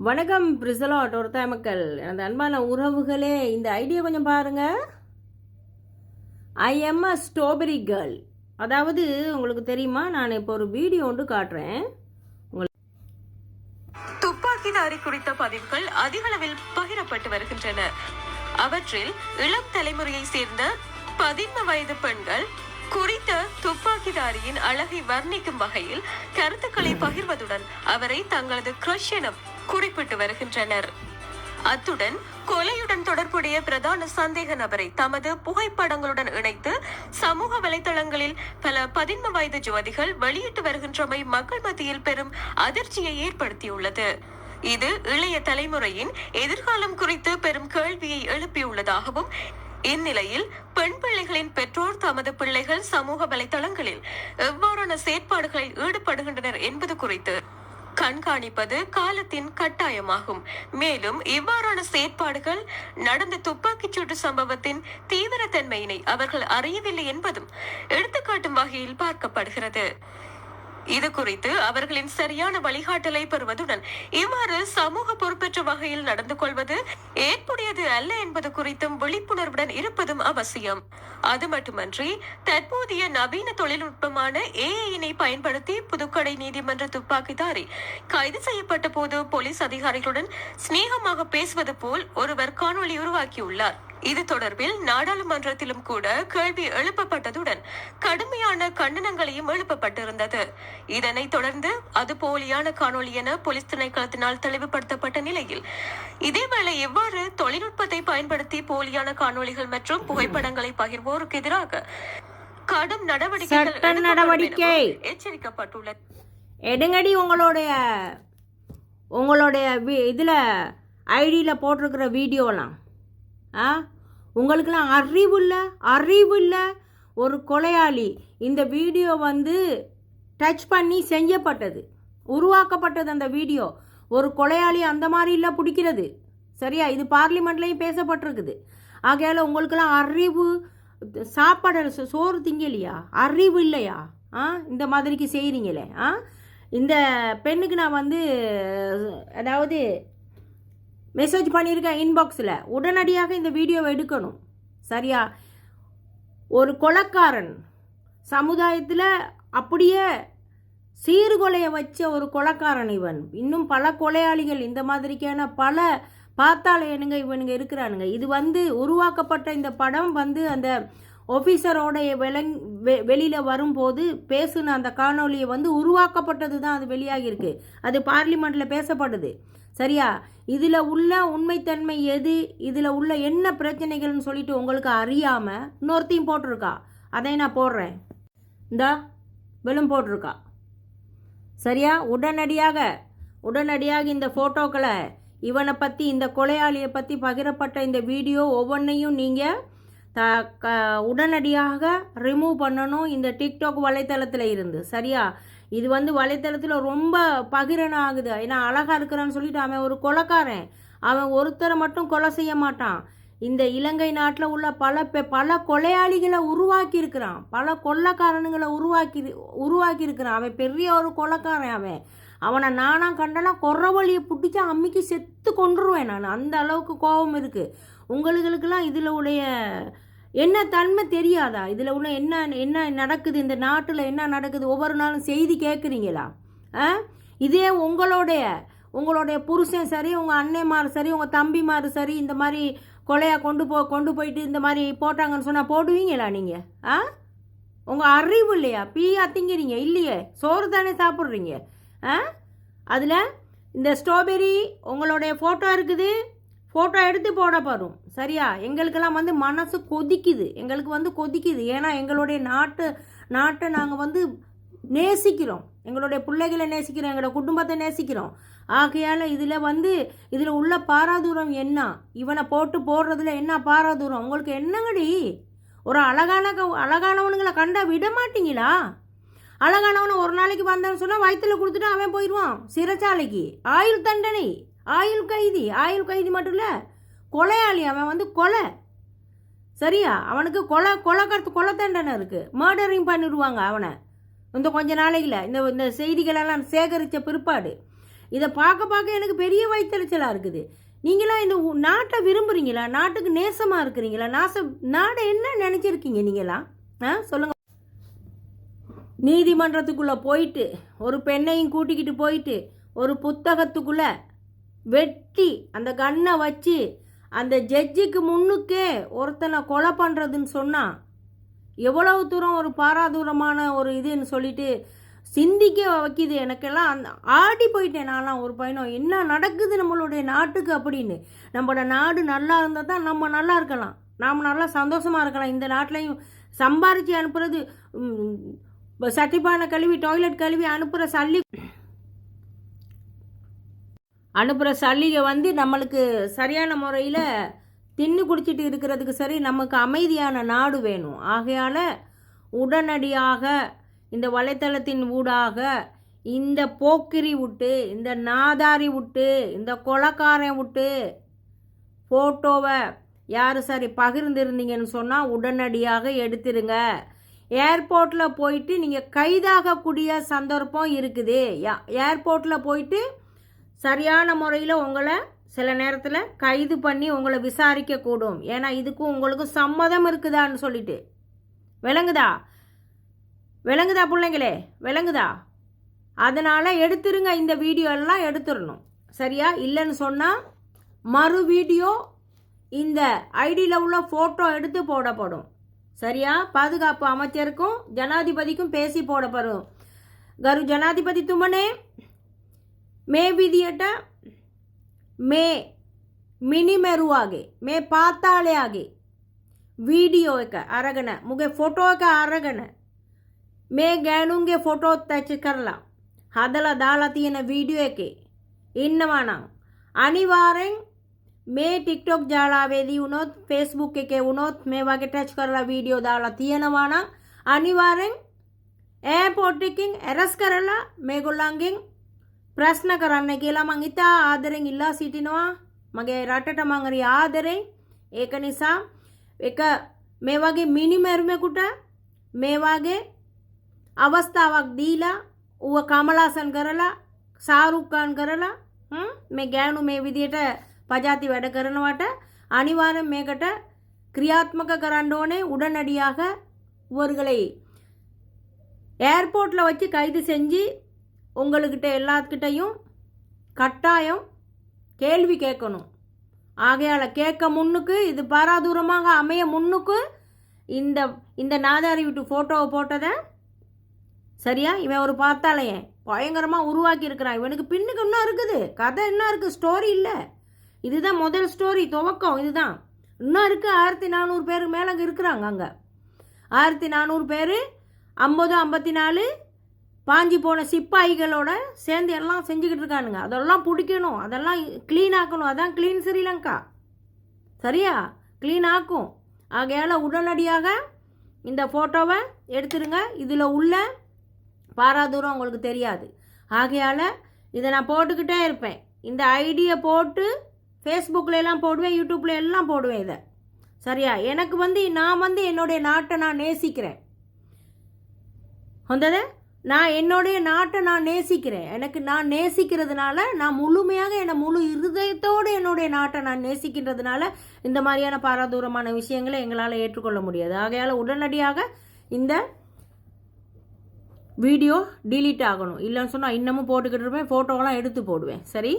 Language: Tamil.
வணக்கம் பிரிசலாட் ஒருத்த மக்கள், எனது அன்பான உறவுகளே, இந்த ஐடியா கொஞ்சம் பாருங்க. I am a strawberry girl. அதாவது உங்களுக்கு தெரியுமா, நான் இப்போ ஒரு வீடியோ ஒன்று காட்டுறேன். துப்பாக்கிதாரி குறித்த பதிவுகள் அதிக அளவில் பகிரப்பட்டு வருகின்றன. அவற்றில் இளம் தலைமுறையை சேர்ந்த 15 வயது பெண்கள் குறித்த துப்பாக்கிதாரியின் அழகை வர்ணிக்கும் வகையில் கருத்துக்களை பகிர்வதுடன் அவரை தங்களது கிரஷ் என குறிப்பிட்டு வருகின்றனர். அத்துடன் கொலையுடன் தொடர்புடைய பிரதான சந்தேக நபரை தமது புகைப்படங்களுடன் இணைத்து சமூக வலைதளங்களில் பல 15 வயது ஜோதிகள் வெளியிட்டு வருகின்றமை மக்கள் மத்தியில் பெரும் அதிர்ச்சியை ஏற்படுத்தியுள்ளது. இது இளைய தலைமுறையின் எதிர்காலம் குறித்து பெரும் கேள்வியை எழுப்பியுள்ளதாகவும், இந்நிலையில் பெண் பிள்ளைகளின் பெற்றோர் தமது பிள்ளைகள் சமூக வலைதளங்களில் எவ்வாறான செயற்பாடுகளில் ஈடுபடுகின்றனர் என்பது குறித்து கண்காணிப்பது காலத்தின் கட்டாயமாகும். மேலும் இவ்வாறான செயற்பாடுகள் நடந்த துப்பாக்கிச்சூட்டு சம்பவத்தின் தீவிரத்தன்மையினை அவர்கள் அறியவில்லை என்பதும் எடுத்துக்காட்டும் வகையில் பார்க்கப்படுகிறது. இது குறித்து அவர்களின் சரியான வழிகாட்டலை பெறுவதுடன் இவ்வாறு சமூக பொறுப்பற்ற வகையில் நடந்து கொள்வது ஏற்புடையது அல்ல என்பது குறித்தும் விழிப்புணர்வுடன் இருப்பதும் அவசியம். அது மட்டுமன்றி தற்போதைய நவீன தொழில்நுட்பமான ஏஐயினை பயன்படுத்தி புதுக்கடை நீதிமன்ற துப்பாக்கிதாரி கைது செய்யப்பட்ட போது போலீஸ் அதிகாரிகளுடன் சிநேகமாக பேசுவது போல் ஒருவர் காணொலி உருவாக்கியுள்ளார். இது தொடர்பில் நாடாளுமன்றத்திலும் கூட கேள்வி எழுப்பப்பட்டதுடன் கடுமையான கண்டனங்களையும் எழுப்பப்பட்டிருந்தது. இதனைத் தொடர்ந்து அது போலியான காணொலி என போலீஸ் திணைக்களத்தினால் தெளிவுபடுத்தப்பட்ட நிலையில், இதேவேளை எவ்வாறு தொழில்நுட்பத்தை பயன்படுத்தி போலியான காணொலிகள் மற்றும் புகைப்படங்களை பகிர்வோருக்கு எதிராக கடும் நடவடிக்கை எச்சரிக்கப்பட்டுள்ளது. எடுங்கடி உங்களுடைய இதுல ஐடியில போட்டிருக்கிற வீடியோலாம். உங்களுக்கெல்லாம் அறிவு இல்லை. ஒரு கொலையாளி இந்த வீடியோ டச் பண்ணி செஞ்சப்பட்டது, உருவாக்கப்பட்டது. அந்த வீடியோ ஒரு கொலையாளி அந்த மாதிரி இல்லை பிடிக்கிறது. சரியா? இது பார்லிமெண்ட்லேயும் பேசப்பட்டிருக்குது. ஆகையால் உங்களுக்கெல்லாம் அறிவு, சாப்பாடு சோறு திங்கலையா? அறிவு இல்லையா? இந்த மாதிரிக்கு செய்கிறீங்களே. இந்த பெண்ணுக்கு நான் அதாவது மெசேஜ் பண்ணியிருக்கேன் இன்பாக்ஸில், உடனடியாக இந்த வீடியோவை எடுக்கணும். சரியா? ஒரு கொலைக்காரன் சமுதாயத்தில் அப்படியே சீர்கொலையை வச்ச ஒரு கொலைக்காரன் இவன். இன்னும் பல கொலையாளிகள் இந்த மாதிரிக்கான பல பார்த்தாலேனுங்க இவனுங்க இருக்கிறானுங்க. இது உருவாக்கப்பட்ட இந்த படம் அந்த ஆஃபீஸரோடைய வெளியில் வரும்போது பேசுன அந்த காணொலியை உருவாக்கப்பட்டது தான் அது வெளியாகிருக்கு. அது பார்லிமெண்ட்டில் பேசப்படுது. சரியா? இதில் உள்ள உண்மைத்தன்மை எது, இதில் உள்ள என்ன பிரச்சனைகள்னு சொல்லிட்டு உங்களுக்கு அறியாமல் இன்னொருத்தையும் போட்டிருக்கா. அதை நான் போடுறேன். இந்தா வெளும் போட்டிருக்கா. சரியா? உடனடியாக இந்த ஃபோட்டோக்களை, இவனை பற்றி, இந்த கொலையாளியை பற்றி பகிரப்பட்ட இந்த வீடியோ ஒவ்வொன்றையும் நீங்கள் உடனடியாக ரிமூவ் பண்ணணும் இந்த டிக்டாக் வலைத்தளத்தில் இருந்து. சரியா? இது வலைத்தளத்தில் ரொம்ப பகிரன ஆகுது. ஏன்னா அழகாக இருக்கிறான்னு சொல்லிட்டு அவன் ஒரு கொலைக்காரன். அவன் ஒருத்தரை மட்டும் கொலை செய்ய மாட்டான். இந்த இலங்கை நாட்டில் உள்ள பல கொலையாளிகளை உருவாக்கி இருக்கிறான். பல கொள்ளைக்காரனுங்களை உருவாக்கி இருக்கிறான். அவன் பெரிய ஒரு கொலைக்காரன். அவனை நானாக கண்டனா குறவழியை பிடிச்சி அம்மிக்கு செத்து கொண்டுருவேன் நான். அந்த அளவுக்கு கோபம் இருக்குது உங்களுக்கெல்லாம். இதில் உடைய என்ன தன்மை தெரியாதா? இதில் உள்ள என்ன நடக்குது, இந்த நாட்டில் என்ன நடக்குது, ஒவ்வொரு நாளும் செய்தி கேட்குறீங்களா? இதே உங்களுடைய புருஷன் சரி, உங்கள் அன்னைமார் சரி, உங்கள் தம்பிமார் சரி, இந்த மாதிரி கொலையாக கொண்டு போயிட்டு இந்த மாதிரி போட்டாங்கன்னு சொன்னால் போடுவீங்களா நீங்கள்? உங்கள் அறிவு இல்லையா? பீயா திங்கிறீங்க இல்லையே? சோறு தானே சாப்பிட்றீங்க. அதில் இந்த ஸ்ட்ராபெரி உங்களுடைய ஃபோட்டோ இருக்குது. ஃபோட்டோ எடுத்து போட போகிறோம். சரியா? எங்களுக்கெல்லாம் மனசு கொதிக்குது. கொதிக்குது. ஏன்னா எங்களுடைய நாட்டை நாங்கள் நேசிக்கிறோம். எங்களுடைய பிள்ளைகளை நேசிக்கிறோம். எங்களோட குடும்பத்தை நேசிக்கிறோம். ஆகையால் இதில் உள்ள பாராதூரம் என்ன? இவனை போடுறதுல என்ன பாராதூரம்? உங்களுக்கு என்னங்கடி? ஒரு அழகானவனுங்களை கண்டா விட மாட்டீங்களா? அழகானவனை ஒரு நாளைக்கு வந்தான்னு சொன்னால் வயிற்றுல கொடுத்துட்டு அவன் போயிடுவான் சிறைச்சாலைக்கு. ஆயுள் தண்டனை, ஆயுள் கைதி மட்டும் இல்லை, கொலையாளி. அவன் கொலை. சரியா? அவனுக்கு கொலை தண்டனை இருக்குது. மர்டரிங் பண்ணிடுவாங்க அவனை. கொஞ்ச நாளையில் இந்த செய்திகளெல்லாம் சேகரித்த பிற்பாடு இதை பார்க்க பார்க்க எனக்கு பெரிய வயிற்றுச்சலாக இருக்குது. நீங்களாம் இந்த நாட்டை விரும்புகிறீங்களா? நாட்டுக்கு நேசமாக இருக்கிறீங்களா? நாடை என்ன நினச்சிருக்கீங்க நீங்களாம்? சொல்லுங்கள். நீதிமன்றத்துக்குள்ளே போயிட்டு ஒரு பெண்ணையும் கூட்டிக்கிட்டு போயிட்டு ஒரு புத்தகத்துக்குள்ளே வெட்டி அந்த கண்ணை வச்சு அந்த ஜட்ஜிக்கு முன்னுக்கே ஒருத்தனை கொலை பண்ணுறதுன்னு சொன்னால் எவ்வளவு தூரம் ஒரு பாராதூரமான ஒரு இதுன்னு சொல்லிட்டு சிந்திக்க வைக்கிது. எனக்கெல்லாம் ஆடி போயிட்டேன் நான்லாம் ஒரு பையனும். என்ன நடக்குது நம்மளுடைய நாட்டுக்கு அப்படின்னு. நம்மளோட நாடு நல்லா இருந்தால் தான் நம்ம நல்லா இருக்கலாம், நாம் நல்லா சந்தோஷமாக இருக்கலாம். இந்த நாட்டிலையும் சம்பாரித்து அனுப்புறது, சட்டிப்பானை கழுவி டாய்லெட் கழுவி அனுப்புகிற சல்லிகை வந்து நம்மளுக்கு சரியான முறையில் தின்னு குடிச்சிட்டு இருக்கிறதுக்கு சரி நமக்கு அமைதியான நாடு வேணும். ஆகையால் உடனடியாக இந்த வலைத்தளத்தின் ஊடாக இந்த போக்கிரி விட்டு, இந்த நாதாரி விட்டு, இந்த கொலைக்காரன் விட்டு ஃபோட்டோவை யார் சரி பகிர்ந்துருந்தீங்கன்னு சொன்னால் உடனடியாக எடுத்துருங்க. ஏர்போர்ட்டில் போயிட்டு நீங்கள் கைதாகக்கூடிய சந்தர்ப்பம் இருக்குது. ஏர்போர்ட்டில் போயிட்டு சரியான முறையில் உங்களை சில நேரத்தில் கைது பண்ணி உங்களை விசாரிக்கக்கூடும். ஏன்னா இதுக்கும் உங்களுக்கும் சம்மதம் இருக்குதான்னு சொல்லிட்டு. விளங்குதா பிள்ளைங்களே? விளங்குதா? அதனால் எடுத்துருங்க. இந்த வீடியோ எல்லாம் எடுத்துடணும். சரியா? இல்லைன்னு சொன்னால் மறு வீடியோ இந்த ஐடியில் உள்ள ஃபோட்டோ எடுத்து போடப்படும். சரியா? பாதுகாப்பு அமைச்சருக்கும் ஜனாதிபதிக்கும் பேசி போடப்படும். கரு ஜனாதிபதி துமனே मैं विधियट मैं मिनी मेरू आगे मैं पाताले आगे वीडियो एक अरगन मुगे फोटो एक अरगन मैं गैनुंगे फोटो टच करला हदला दाला तीन वीडियो के इन्नवाना अनिवार्य मैं टिकटॉक जाला वेदी उनोत फेसबुक के उनोत मैं वाके टच करला वीडियो दाला तीनवाना अनिवार्य एयरपोर्ट टिकिंग एरस करला मैं गोलांगिंग प्रश्न करने කියලා මං ඉතා ආදරෙන් ඉල්ලා සිටිනවා. මගේ රටට මං හරි ආදරෙන්. ඒක නිසා එක මේ වගේ මිනිමරුමෙකුට මේ වගේ අවස්ථාවක් දීලා ඌව කමලාසන් කරලා ශාරුක් ખાන් කරලා මේ ගෑනු මේ විදියට පජාති වැඩ කරනවට අනිවාර්යෙන් මේකට ක්‍රියාත්මක කරන්න ඕනේ. உடனடியாக இவர்களை ஏர்போர்ட்டில் வச்சு கைது செஞ்சு உங்கள்கிட்ட எல்லாத்துக்கிட்டையும் கட்டாயம் கேள்வி கேட்கணும். ஆகையால் கேட்க முன்னுக்கு இது பாராதூரமாக அமைய முன்னுக்கு இந்த நாதாரி விட்டு ஃபோட்டோவை போட்டதை சரியா இவன் ஒரு பார்த்தாலையே பயங்கரமாக உருவாக்கி இருக்கிறான். இவனுக்கு பின்னுக்கு இன்னும் இருக்குது, கதை இன்னும் இருக்குது, ஸ்டோரி இல்லை. இதுதான் முதல் ஸ்டோரி, துவக்கம் இதுதான். இன்னும் இருக்குது. 1400 பேருக்கு மேலே அங்கே இருக்கிறாங்க. அங்கே 1400 பேர் 50 54 பாஞ்சி போன சிப்பாய்களோட சேர்ந்து எல்லாம் செஞ்சுக்கிட்டு இருக்கானுங்க. அதெல்லாம் பிடிக்கணும், அதெல்லாம் க்ளீன் ஆக்கணும். அதான் க்ளீன் ஸ்ரீலங்கா. சரியா? க்ளீன் ஆக்கும். ஆகையால் உடனடியாக இந்த ஃபோட்டோவை எடுத்துருங்க. இதில் உள்ள பாராதூரம் உங்களுக்கு தெரியாது. ஆகையால் இதை நான் போட்டுக்கிட்டே இருப்பேன். இந்த ஐடியை போட்டு ஃபேஸ்புக்கில் எல்லாம் போடுவேன், யூடியூப்பில் எல்லாம் போடுவேன் இதை. சரியா? எனக்கு நான் என்னுடைய நாட்டை நான் நேசிக்கிறேன். வந்தது நான் என்னுடைய நாட்டை நான் நேசிக்கிறேன். நான் நேசிக்கிறதுனால நான் முழுமையாக முழு இருதயத்தோடு என்னுடைய நாட்டை நான் நேசிக்கின்றதுனால இந்த மாதிரியான பாராதூரமான விஷயங்களை எங்களால் ஏற்றுக்கொள்ள முடியாது. ஆகையால் உடனடியாக இந்த வீடியோ டிலீட் ஆகணும். இல்லைன்னு சொன்னால் இன்னமும் போட்டுக்கிட்டு இருப்பேன், ஃபோட்டோவெல்லாம் எடுத்து போடுவேன். சரி?